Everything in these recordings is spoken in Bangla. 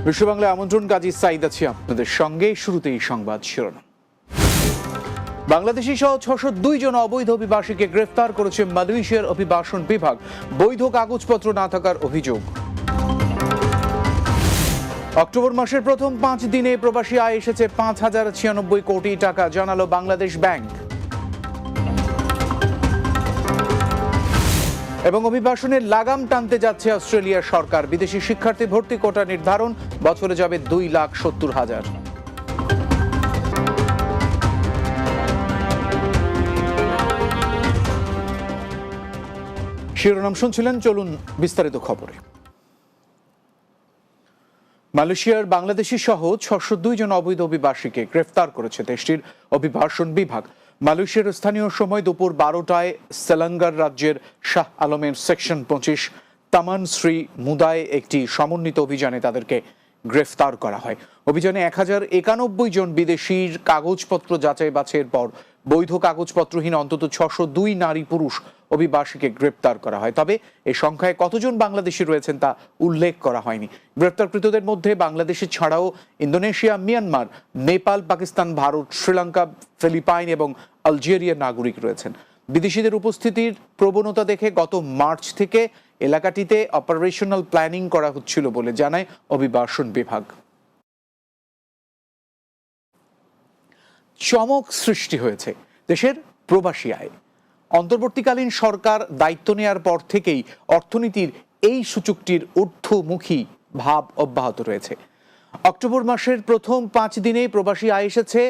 বিশ্ব বাংলায় আমন্ত্রণ, কাজী সাইদ আছি আপনাদের সঙ্গে। শুরুতেই সংবাদ শিরোনাম। বাংলাদেশি সহ ৬০২ জন অবৈধ অভিবাসীকে গ্রেফতার করেছে মালয়েশিয়ার অভিবাসন বিভাগ, বৈধ কাগজপত্র না থাকার অভিযোগ। অক্টোবর মাসের প্রথম ৫ দিনে প্রবাসী আয় এসেছে ৫,০৯৬ কোটি টাকা, জানালো বাংলাদেশ ব্যাংক। এবং অভিবাসনের লাগাম টানতে যাচ্ছে অস্ট্রেলিয়ার সরকার, বিদেশি শিক্ষার্থী ভর্তি কোটা নির্ধারণ, বছরে যাবে ২,৭০,০০০। শিরোনাম শুনছিলেন, চলুন বিস্তারিত খবরে। মালয়েশিয়ার বাংলাদেশি সহ ৬০২ জন অবৈধ অভিবাসীকে গ্রেফতার করেছে দেশটির অভিবাসন বিভাগ। মালয়েশিয়ার স্থানীয় সময় দুপুর ১২টায় সেলাঙ্গার রাজ্যের শাহ আলমের সেকশন ২৫ তামান শ্রী মুদায় একটি সমন্বিত অভিযানে তাদেরকে গ্রেফতার করা হয়। অভিযানে ১,০৯১ জন বিদেশির কাগজপত্র যাচাই বাছাইয়ের পর বৈধ কাগজপত্রহীন অন্তত ৬০২ নারী পুরুষ অভিবাসীকে গ্রেপ্তার করা হয়। তবে এ সংখ্যায় কতজন বাংলাদেশি রয়েছেন তা উল্লেখ করা হয়নি। গ্রেপ্তারকৃতদের মধ্যে বাংলাদেশি ছাড়াও Indonesia, Myanmar, Nepal, Pakistan, Bharat, Sri Lanka, Philippines এবং আলজেরিয়ার নাগরিক রয়েছেন। বিদেশিদের উপস্থিতির প্রবণতা দেখে গত মার্চ থেকে এলাকাটিতে অপারেশনাল প্ল্যানিং করা হচ্ছিল বলে জানায় অভিবাসন বিভাগ। চমক সৃষ্টি হয়েছে দেশের প্রবাসী আয়। অন্তর্বর্তীকালীন সরকার দায়িত্ব নেয়ার পর থেকেই অর্থনীতির এই সূচকটির ঊর্ধ্বমুখী ভাব অব্যাহত রয়েছে। অক্টোবর মাসের প্রথম ৫ দিনে প্রবাসী আয় এসেছে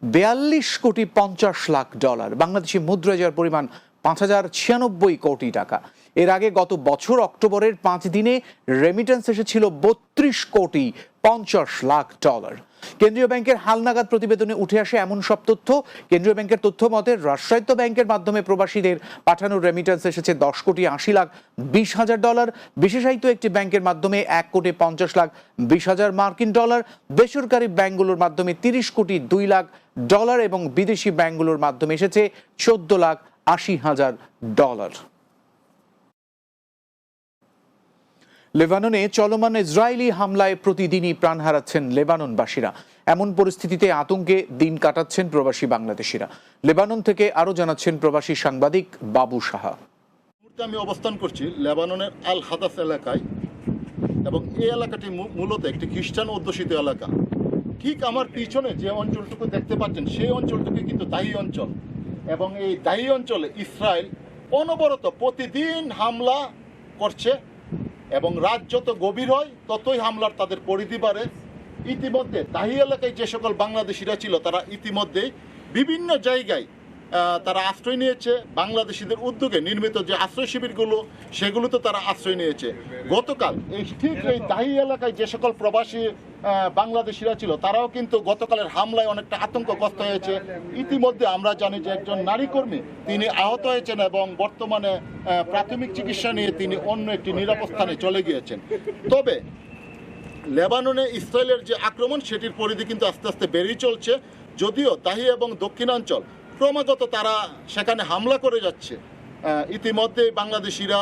৪২,৫০,০০,০০০ বাংলাদেশি মুদ্রায়, যার পরিমাণ ৫,০৯৬ কোটি টাকা। এর আগে গত বছর অক্টোবরের ৫ দিনে রেমিটেন্স এসেছিল ৩২,৫০,০০,০০০ কেন্দ্রীয় ব্যাংকের হালনাগাদ প্রতিবেদনে উঠে আসে এমন সব তথ্য। কেন্দ্রীয় ব্যাংকের তথ্য মতে রাষ্ট্রায়ত্ত ব্যাংকের মাধ্যমে প্রবাসীদের পাঠানো রেমিটেন্স এসেছে $10,80,20,000, বিশেষায়িত একটি ব্যাংকের মাধ্যমে $1,50,20,000 মার্কিন ডলার, বেসরকারি ব্যাংকগুলোর মাধ্যমে $30,02,00,000 এবং বিদেশি ব্যাংকগুলোর মাধ্যমে এসেছে $14,80,000। লেবাননে চলমান ইসরায়েলি হামলায় প্রতিদিনই প্রাণ হারাচ্ছেন লেবাননবাসীরা। এমন পরিস্থিতিতে আতঙ্কে দিন কাটাচ্ছেন প্রবাসী বাংলাদেশিরা। লেবানন থেকে আরো জানাচ্ছেন প্রবাসী সাংবাদিক বাবু সাহা। আমি অবস্থান করছি লেবাননের আল হাদাস এলাকায়, এবং এই এলাকাটি মূলত একটি খ্রিস্টান অধ্যুষিত এলাকা। ঠিক আমার পিছনে যে অঞ্চলটুকু দেখতে পাচ্ছেন সেই অঞ্চলটুকু কিন্তু দায়ী অঞ্চল, এবং এই দায়ী অঞ্চলে ইসরায়েল অনবরত প্রতিদিন হামলা করছে, এবং রাত যত গভীর হয় ততই হামলার তাদের পরিধি বাড়ে। ইতিমধ্যে দাহি এলাকায় যে সকল বাংলাদেশিরা ছিল তারা ইতিমধ্যেই বিভিন্ন জায়গায় তারা আশ্রয় নিয়েছে। বাংলাদেশিদের উদ্যোগে নির্মিত যে আশ্রয় শিবিরগুলো সেগুলোতে তারা আশ্রয় নিয়েছে। গতকাল ঠিক এই দাহি এলাকায় যে সকল প্রবাসী বাংলাদেশিরা ছিল তারাও কিন্তু গতকালের হামলায় অনেকটা আতঙ্কগ্রস্ত হয়েছে। ইতিমধ্যে আমরা জানি যে একজন নারী কর্মী তিনি আহত হয়েছেন এবং বর্তমানে প্রাথমিক চিকিৎসা নিয়ে তিনি অন্য একটি নিরাপদ স্থানে চলে গিয়েছেন। তবে লেবাননে ইসরায়েলের যে আক্রমণ সেটির পরিধি কিন্তু আস্তে আস্তে বেড়েই চলছে। যদিও দাহি এবং দক্ষিণাঞ্চল ক্রমাগত তারা সেখানে হামলা করে যাচ্ছে। ইতিমধ্যে বাংলাদেশিরা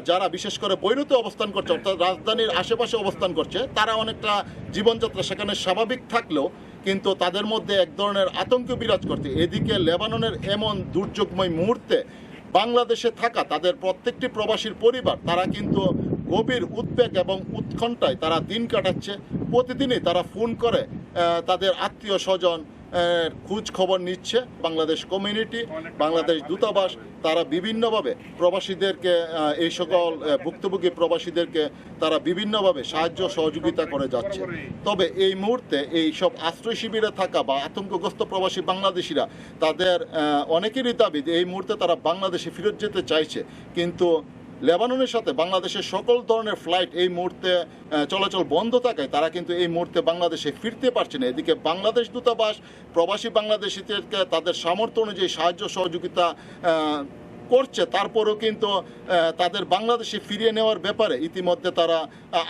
যারা বিশেষ করে বৈরুতে অবস্থান করছে, অর্থাৎ রাজধানীর আশেপাশে অবস্থান করছে, তারা অনেকটা জীবনযাত্রা সেখানে স্বাভাবিক থাকলেও কিন্তু তাদের মধ্যে এক ধরনের আতঙ্ক বিরাজ করছে। এদিকে লেবাননের এমন দুর্যোগময় মুহূর্তে বাংলাদেশে থাকা তাদের প্রত্যেকটি প্রবাসীর পরিবার তারা কিন্তু গভীর উদ্বেগ এবং উৎকণ্ঠায় তারা দিন কাটাচ্ছে। প্রতিদিনই তারা ফোন করে তাদের আত্মীয় স্বজন খোঁজ খবর নিচ্ছে। বাংলাদেশ কমিউনিটি, বাংলাদেশ দূতাবাস তারা বিভিন্নভাবে প্রবাসীদেরকে, এই সকল ভুক্তভোগী প্রবাসীদেরকে তারা বিভিন্নভাবে সাহায্য সহযোগিতা করে যাচ্ছে। তবে এই মুহূর্তে এই সব আশ্রয় শিবিরে থাকা বা আতঙ্কগ্রস্ত প্রবাসী বাংলাদেশিরা তাদের অনেকেরই দাবি এই মুহূর্তে তারা বাংলাদেশে ফেরত যেতে চাইছে, কিন্তু লেবাননের সাথে বাংলাদেশের সকল ধরনের ফ্লাইট এই মুহূর্তে চলাচল বন্ধ থাকায় তারা কিন্তু এই মুহূর্তে বাংলাদেশে ফিরতে পারছে না। এদিকে বাংলাদেশ দূতাবাস প্রবাসী বাংলাদেশিদেরকে তাদের সামর্থ্য অনুযায়ী সাহায্য সহযোগিতা করছে, তারপরেও কিন্তু তাদের বাংলাদেশে ফিরিয়ে নেওয়ার ব্যাপারে ইতিমধ্যে তারা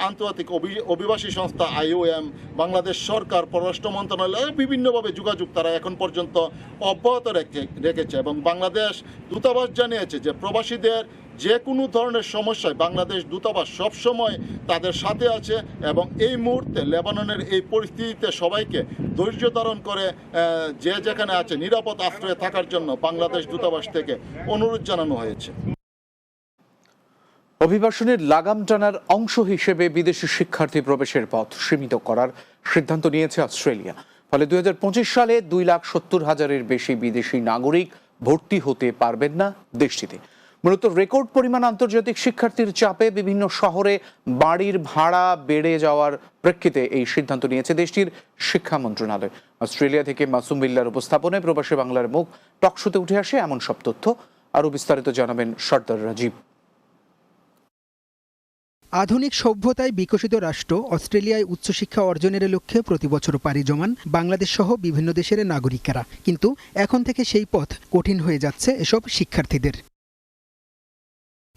আন্তর্জাতিক অভিবাসী সংস্থা IOM, বাংলাদেশ সরকার, পররাষ্ট্র মন্ত্রণালয় বিভিন্নভাবে যোগাযোগ তারা এখন পর্যন্ত অব্যাহত রেখেছে। এবং বাংলাদেশ দূতাবাস জানিয়েছে যে প্রবাসীদের যে কোনো ধরনের সমস্যায় বাংলাদেশ দূতাবাস সবসময় তাদের সাথে আছে এবং এই মুহূর্তে লেবাননের এই পরিস্থিতিতে সবাইকে ধৈর্য ধারণ করে যে যেখানে আছে নিরাপদ আশ্রয়ে থাকার জন্য বাংলাদেশ দূতাবাস থেকে অনুরোধ জানানো হয়েছে। অভিবাসনের লাগাম টানার অংশ হিসেবে বিদেশি শিক্ষার্থী প্রবেশের পথ সীমিত করার সিদ্ধান্ত নিয়েছে অস্ট্রেলিয়া। ফলে 2025 সালে 2,70,000-এর বেশি বিদেশি নাগরিক ভর্তি হতে পারবেন না দেশটিতে। মূলত রেকর্ড পরিমাণ আন্তর্জাতিক শিক্ষার্থীর চাপে বিভিন্ন শহরে বাড়ির ভাড়া বেড়ে যাওয়ার প্রেক্ষিতে এই সিদ্ধান্ত নিয়েছে দেশটির শিক্ষা মন্ত্রণালয়। অস্ট্রেলিয়া থেকে মাসুম বিল্লার উপস্থাপনায় প্রবাসী বাংলার মুখ টকশোতে উঠে আসে এমন সব তথ্য। আরও বিস্তারিত জানাবেন সর্দার রাজীব। আধুনিক সভ্যতায় বিকশিত রাষ্ট্র অস্ট্রেলিয়ায় উচ্চশিক্ষা অর্জনের লক্ষ্যে প্রতিবছর পাড়ি জমান বাংলাদেশ সহ বিভিন্ন দেশের নাগরিকেরা, কিন্তু এখন থেকে সেই পথ কঠিন হয়ে যাচ্ছে এসব শিক্ষার্থীদের।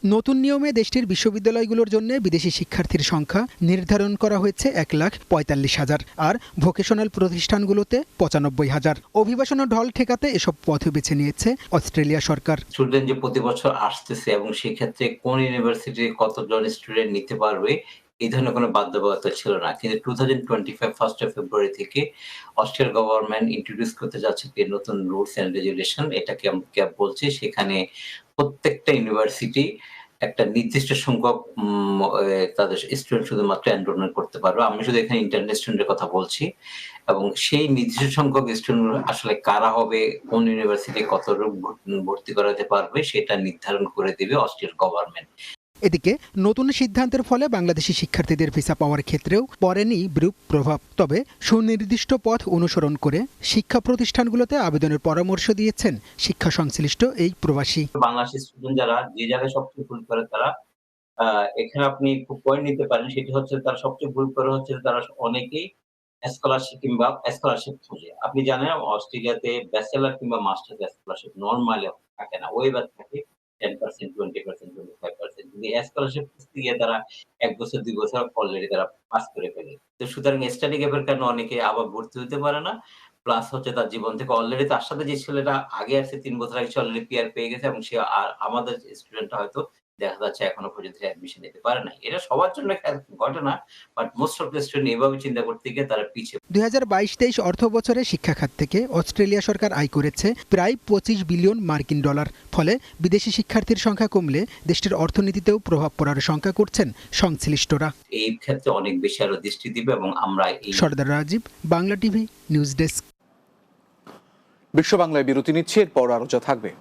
নতুন নিয়মে দেশটির বিশ্ববিদ্যালয়গুলোর জন্য বিদেশি শিক্ষার্থীর সংখ্যা নির্ধারণ করা হয়েছে 1,45,000 আর ভোকেশনাল প্রতিষ্ঠানগুলোতে 95,000। অভিবাসনের ঢল ঠেকাতে এসব পথ বেছে নিয়েছে অস্ট্রেলিয়া সরকার। স্টুডেন্ট যে প্রতি বছর আসতেছে এবং সেক্ষেত্রে কোন ইউনিভার্সিটি কতজন স্টুডেন্ট নিতে পারবে এই ধরনের কোনো বাধ্যবাধকতা ছিল না, কিন্তু 2025 1st ফেব্রুয়ারি থেকে অস্ট্রেলিয়ার গভর্নমেন্ট ইন্ট্রোডিউস করতে যাচ্ছে নতুন রুলস অ্যান্ড রেগুলেশন। এটাকে আমি ক্যাব বলছি। সেখানে প্রত্যেকটা ইউনিভার্সিটি একটা নির্দিষ্ট সংখ্যক তাদের স্টুডেন্ট শুধুমাত্র এনরোলমেন্ট করতে পারবে। আমি শুধু এখানে ইন্টারন্যাশনাল স্টুডেন্টের কথা বলছি, এবং সেই নির্দিষ্ট সংখ্যক স্টুডেন্ট আসলে কারা হবে, কোন ইউনিভার্সিটি কত ভর্তি করাতে পারবে সেটা নির্ধারণ করে দেবে অস্ট্রেলিয়ার গভর্নমেন্ট। এদিকে নতুন সিদ্ধান্তের ফলে বাংলাদেশি শিক্ষার্থীদের ভিসা পাওয়ার ক্ষেত্রেও পড়েনি বিরূপ প্রভাব। তবে সুনির্দিষ্ট পথ অনুসরণ করে শিক্ষা প্রতিষ্ঠানগুলোতে আবেদনের পরামর্শ দিয়েছেন শিক্ষা সংশ্লিষ্ট এই প্রবাসী। বাংলাদেশি স্টুডেন্ট যারা যে জায়গায় সবচেয়ে ভুল করে তারা এখানে আপনি খুব পয়েন্ট নিতে পারেন। সেটি হচ্ছে তারা সবচেয়ে ভুল করে হচ্ছে তারা অনেকেই স্কলারশিপ খোঁজে। আপনি জানেন অস্ট্রেলিয়াতে ব্যাচেলর কিংবা মাস্টার্স স্কলারশিপ নরমালি থাকে না, ওয়েবার থাকে 10%, 20%, 25%। কিন্তু স্কলারশিপ খুঁজতে গিয়ে তারা 1 বছর 2 বছর অলরেডি তারা পাস করে ফেলে। তো সুতরাং স্টাডি গ্যাপের কারণে অনেকে আবার ভর্তি হতে পারে না। প্লাস হচ্ছে তার জীবন থেকে অলরেডি তার সাথে যে ছেলেটা আগে আসছে 3 বছর আগে সে অলরেডি পিআর পেয়ে গেছে, এবং সে আর আমাদের স্টুডেন্টরা হয়তো দেখা যাচ্ছে এখনো পর্যন্ত অ্যাডমিশন নিতে পারে না। এটা সবার জন্য ঘটে না, but most of the student এভাবে চিন্তা করতে গিয়ে তারা পিছিয়ে। 2022-23 অর্থ বছরে শিক্ষা খাত থেকে অস্ট্রেলিয়া সরকার আয় করেছে প্রায় 25 বিলিয়ন মার্কিন ডলার। ফলে বিদেশি শিক্ষার্থীর সংখ্যা কমলে দেশটির অর্থনীতিতেও প্রভাব পড়ার শঙ্কা করছেন সংশ্লিষ্টরা। এই ক্ষেত্রে অনেক বেশি আরো দৃষ্টি দিবে এবং আমরা Sardar Rajib, Bangla TV news desk. বিশ্ব বাংলায় বিরতি নিচ্ছে, এরপর আরো যা থাকবে।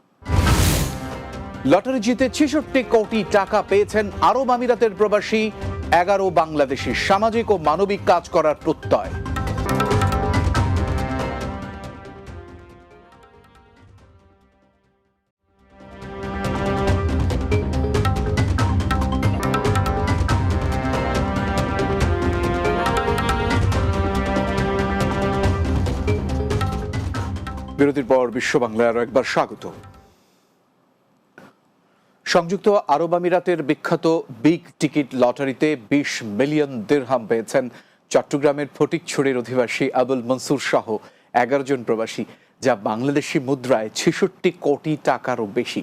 লটারি জিতে 66 কোটি টাকা পেয়েছেন আরব আমিরাতের প্রবাসী 11 বাংলাদেশি। সামাজিক ও মানবিক কাজ করার প্রত্যয়। বিরতির পর বিশ্ব বাংলায় আরো একবার স্বাগত। সংযুক্ত আরব আমিরাতের বিখ্যাত বিগ টিকিট লটারিতে 20 মিলিয়ন দিরহাম পেয়েছেন চট্টগ্রামের ফটিকছড়ির অধিবাসী আবুল মনসুর সহ 11 জন প্রবাসী, যা বাংলাদেশি মুদ্রায় 66 কোটি টাকারও বেশি।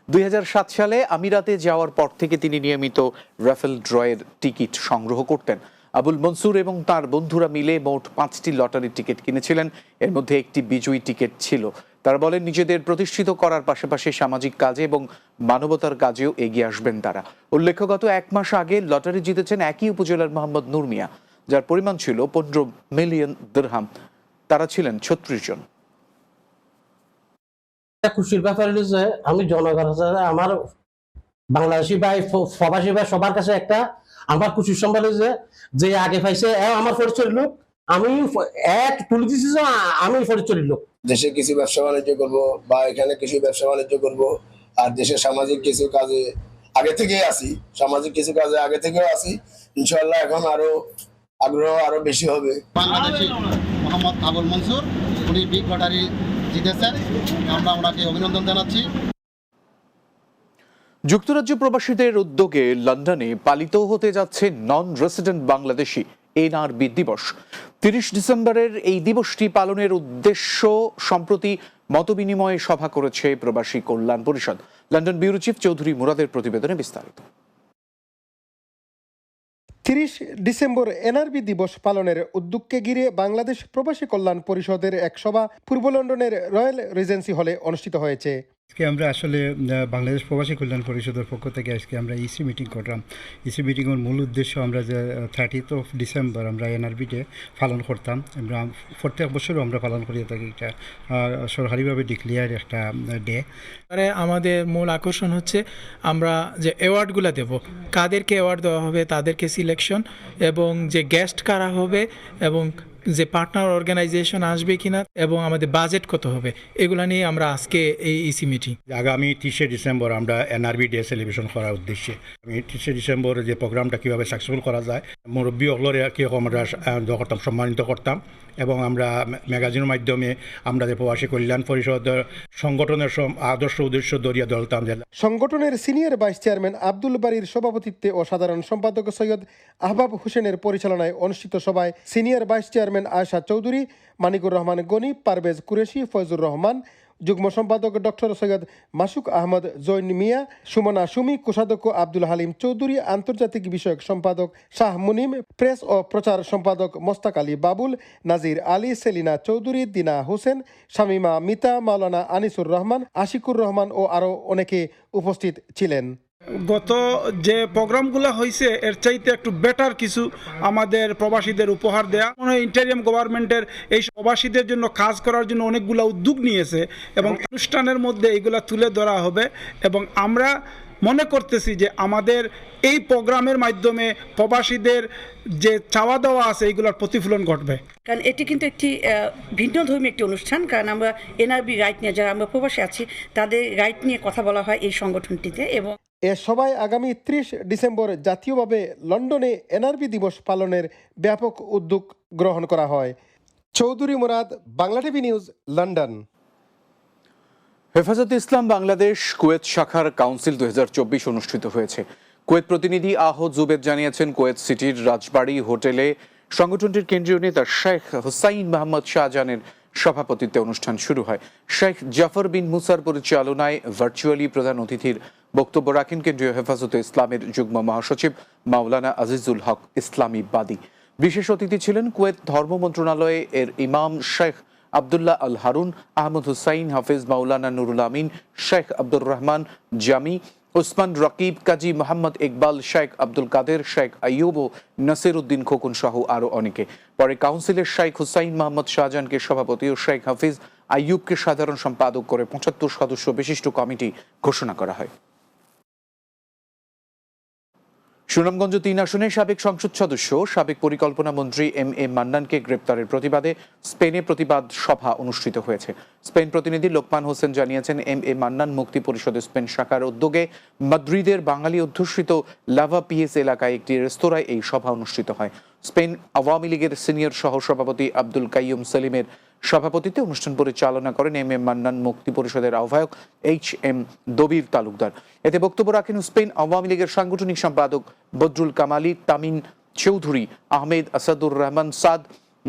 2007 সালে আমিরাতে যাওয়ার পর থেকে তিনি নিয়মিত রাফেল ড্রয়ের টিকিট সংগ্রহ করতেন। আবুল মনসুর এবং তার বন্ধুরা মিলে মোট 5টি লটারির টিকিট কিনেছিলেন। এর মধ্যে একটি বিজয়ী টিকিট ছিল। তারা বলেন, নিজেদের প্রতিষ্ঠিত করার পাশাপাশি সামাজিক কাজে এবং মানবতার কাজেও এগিয়ে আসবেন তারা। উল্লেখ্য, গত 1 মাস আগে লটারি জিতেছেন একই উপজেলার মোহাম্মদ নূর মিয়া, যার পরিমাণ ছিল 15 মিলিয়ন দিরহাম। তারা ছিলেন 36 জন। খুশির ব্যাপার হলো যে আমি জনগণ আমার বাংলাদেশি ভাই প্রবাসী ভাই সবার কাছে একটা আমার খুশির সংবাদ হচ্ছে যে আগে পাইছে আমার পরিচয়ের লোক, আমি এক তুলে দিচ্ছি যে আমি পরিচয়ের লোক। দেশে কিছু ব্যবসা বাণিজ্য করবো বা এখানে কিছু ব্যবসা বাণিজ্য করবো, আর দেশের সামাজিক কিছু কাজে আগে থেকেই আসি, সামাজিক কিছু কাজে আগে থেকেও আসি। ইনশাআল্লাহ এখন আরো আগ্রহ আরো বেশি হবে। বাংলাদেশি মোহাম্মদ আবুল মনসুর, উনি বিগ লটারি জিতেছেন, আমরা ওনাকে অভিনন্দন জানাচ্ছি। যুক্তরাজ্য প্রবাসীদের উদ্যোগে লন্ডনে পালিত হতে যাচ্ছে নন রেসিডেন্ট বাংলাদেশি এনআরবি দিবস। 30 ডিসেম্বরের এই দিবসটি পালনের উদ্দেশ্য সম্প্রতি মতবিনিময় সভা করেছে প্রবাসী কল্যাণ পরিষদ। লন্ডন ব্যুরো চিফ চৌধুরী মুরাদের প্রতিবেদনে বিস্তারিত। 30 ডিসেম্বর এনআরবি দিবস পালনের উদ্যোগকে ঘিরে বাংলাদেশ প্রবাসী কল্যাণ পরিষদের এক সভা পূর্ব লন্ডনের রয়্যাল রিজেন্সি হলে অনুষ্ঠিত হয়েছে। আজকে আমরা আসলে বাংলাদেশ প্রবাসী কল্যাণ পরিষদের পক্ষ থেকে আজকে আমরা ইসি মিটিং করলাম। ইসি মিটিংয়ের মূল উদ্দেশ্য আমরা যে 30th of ডিসেম্বর আমরা এনআরবি ডে পালন করতাম। আমরা প্রত্যেক বছরও আমরা পালন করিয়ে থাকি। এটা সরকারিভাবে ডিক্লেয়ার একটা ডে। আমাদের মূল আকর্ষণ হচ্ছে আমরা যে অ্যাওয়ার্ডগুলো দেব, কাদেরকে অ্যাওয়ার্ড দেওয়া হবে, তাদেরকে সিলেকশন, এবং যে গেস্ট কারা হবে, এবং যে পার্টনার অর্গানাইজেশন আসবে কিনা, এবং আমাদের বাজেট কত হবে, এগুলো নিয়ে আমরা আজকে এই ইসি মিটিং। আগামী 30 ডিসেম্বর আমরা এনআরবি ডে সেলিব্রেশন করার উদ্দেশ্যে আমি 30 ডিসেম্বর যে প্রোগ্রামটা কীভাবে সাকসেসফুল করা যায়, মুরব্বী অগলরে কীরকম আমরা করতাম, সম্মানিত করতাম, এবং আমরা ম্যাগাজিনের মাধ্যমে আমরা যে প্রবাসী কল্যাণ পরিষদের সংগঠনের আদর্শ উদ্দেশ্য দরিয়া দলতাম। সংগঠনের সিনিয়র ভাইস চেয়ারম্যান আব্দুল বারীর সভাপতিত্বে ও সাধারণ সম্পাদক সৈয়দ আহবাব হোসেনের পরিচালনায় অনুষ্ঠিত সভায় senior vice chairman Ayesha Chowdhury, Manikur Rahman Gani, Parvez Qureshi, Foyzur Rahman, যুগ্ম সম্পাদক ডক্টর সৈয়দ মাসুক আহমদ, জৈন মিয়া, সুমনা সুমি, কোষাধ্যক্ষ আব্দুল হালিম চৌধুরী, আন্তর্জাতিক বিষয়ক সম্পাদক শাহ মুনিম, প্রেস ও প্রচার সম্পাদক মোস্তাক আলী বাবুল, নাজির আলী, সেলিনা চৌধুরী, দিনা হোসেন, শামিমা মিতা, মাওলানা আনিসুর রহমান, আশিকুর রহমান ও আরও অনেকে উপস্থিত ছিলেন। গত যে প্রোগ্রামগুলো হয়েছে এর চাইতে একটু বেটার কিছু আমাদের প্রবাসীদের উপহার দেয়া। ইন্টারিয়াম গভর্নমেন্টের এই প্রবাসীদের জন্য কাজ করার জন্য অনেকগুলো উদ্যোগ নিয়েছে, এবং অনুষ্ঠানের মধ্যে এইগুলা তুলে ধরা হবে, এবং আমরা মনে করতেছি যে আমাদের এই প্রোগ্রামের মাধ্যমে প্রবাসীদের যে চাওয়া দেওয়া আছে এইগুলোর প্রতিফলন ঘটবে। কারণ এটি কিন্তু একটি ভিন্নধর্মী একটি অনুষ্ঠান, কারণ আমরা এনআরবি রাইট নিয়ে, যারা আমরা প্রবাসী আছি তাদের রাইট নিয়ে কথা বলা হয় এই সংগঠনটিতে। এবং এ সভায় আগামী 30 ডিসেম্বর জাতীয়ভাবে লন্ডনে এনআরবি দিবস পালনের ব্যাপক উদ্যোগ গ্রহণ করা হয়। Chowdhury Murad, Bangla TV news, London. হেফাজতে ইসলাম বাংলাদেশ কুয়েত শাখার কাউন্সিল 2024 অনুষ্ঠিত হয়েছে। কুয়েত প্রতিনিধি আহদ জুবেদ জানিয়েছেন, কুয়েত সিটির রাজবাড়ী হোটেলে সংগঠনটির কেন্দ্রীয় নেতা শেখ হুসাইন মোহাম্মদ শাহজাহানের সভাপতিত্বে অনুষ্ঠান শুরু হয়। শেখ জাফর বিন মুসার পরিচালনায় ভার্চুয়ালি প্রধান অতিথির বক্তব্য রাখেন কেন্দ্রীয় হেফাজতে ইসলামের যুগ্ম মহাসচিব মাওলানা আজিজুল হক ইসলামী বাদী। বিশেষ অতিথি ছিলেন কুয়েত ধর্ম মন্ত্রণালয়ে এর ইমাম শেখ আবদুল্লাহ আল হারুন, আহমদ হুসাইন, হাফিজ মাওলানা নুরুল আমিন, শেখ আব্দুর রহমান জামি, ওসমান রকিব, কাজী মোহাম্মদ ইকবাল, শেখ আব্দুল কাদের, শেখ আইয়ুব ও নাসির উদ্দিন খোকন সহ আরও অনেকে। পরে কাউন্সিলের শেখ হুসাইন মোহাম্মদ শাহজাহানকে সভাপতি ও শেখ হাফিজ আইয়ুবকে সাধারণ সম্পাদক করে 75 সদস্য বিশিষ্ট কমিটি ঘোষণা করা হয়। সুনামগঞ্জ 3 আসনে সাবেক সংসদ সদস্য, সাবেক পরিকল্পনা মন্ত্রী এম মান্নানকে গ্রেপ্তারের প্রতিবাদে স্পেনে প্রতিবাদ সভা অনুষ্ঠিত হয়েছে। স্পেন প্রতিনিধি লোকমান হোসেন জানিয়েছেন, এম মান্নান মুক্তি পরিষদের স্পেন শাখার উদ্যোগে মাদ্রিদের বাঙালি অধ্যুষিত লাভা পিএস এলাকায় একটি রেস্তোরাঁয় এই সভা অনুষ্ঠিত হয়। স্পেন আওয়ামী লীগের সিনিয়র সহসভাপতি আব্দুল কাইয়ুম সেলিমের সভাপতিত্বে অনুষ্ঠান পরিচালনা করেন এম মান্নান মুক্তি পরিষদের আহ্বায়ক HM দবির তালুকদার। এতে বক্তব্য রাখেন স্পেন আওয়ামী লীগের সাংগঠনিক সম্পাদক বদরুল কামালি, তামিন চৌধুরী, আহমেদ আসাদুর রহমান সাদ,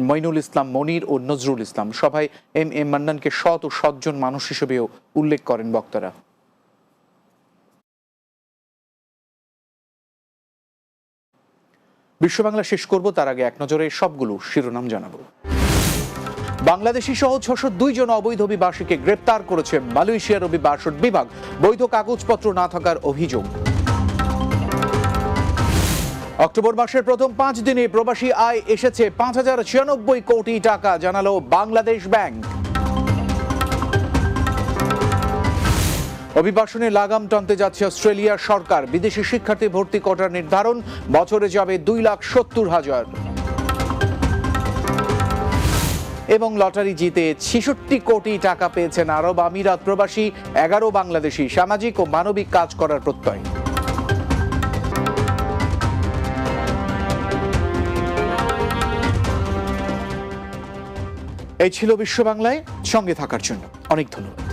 মইনুল ইসলাম মনির ও নজরুল ইসলাম। সভায় এম মান্নানকে সৎ ও সজ্জন মানুষ হিসেবেও উল্লেখ করেন বক্তারা। বিশ্ব বাংলা শেষ করব, তার আগে এক নজরে সবগুলো শিরোনাম জানাবো। বাংলাদেশি সহ 602 জন অবৈধ অভিবাসীকে গ্রেপ্তার করেছে মালয়েশিয়ার অভিবাসন বিভাগ, বৈধ কাগজপত্র না থাকার অভিযোগ। অক্টোবর মাসের প্রথম 5 দিনে প্রবাসী আয় এসেছে 5096 কোটি টাকা, জানালো বাংলাদেশ ব্যাংক। অভিবাসনে লাগাম টানতে যাচ্ছে অস্ট্রেলিয়ার সরকার, বিদেশি শিক্ষার্থী ভর্তি কোটার নির্ধারণ, বছরে যাবে 2,70,000। এবং লটারি জিতে 66 কোটি টাকা পেয়েছেন আরব আমিরাত প্রবাসী 11 বাংলাদেশি, সামাজিক ও মানবিক কাজ করার প্রত্যয়। এই ছিল বিশ্ব বাংলায়, সঙ্গে থাকার জন্য অনেক ধন্যবাদ।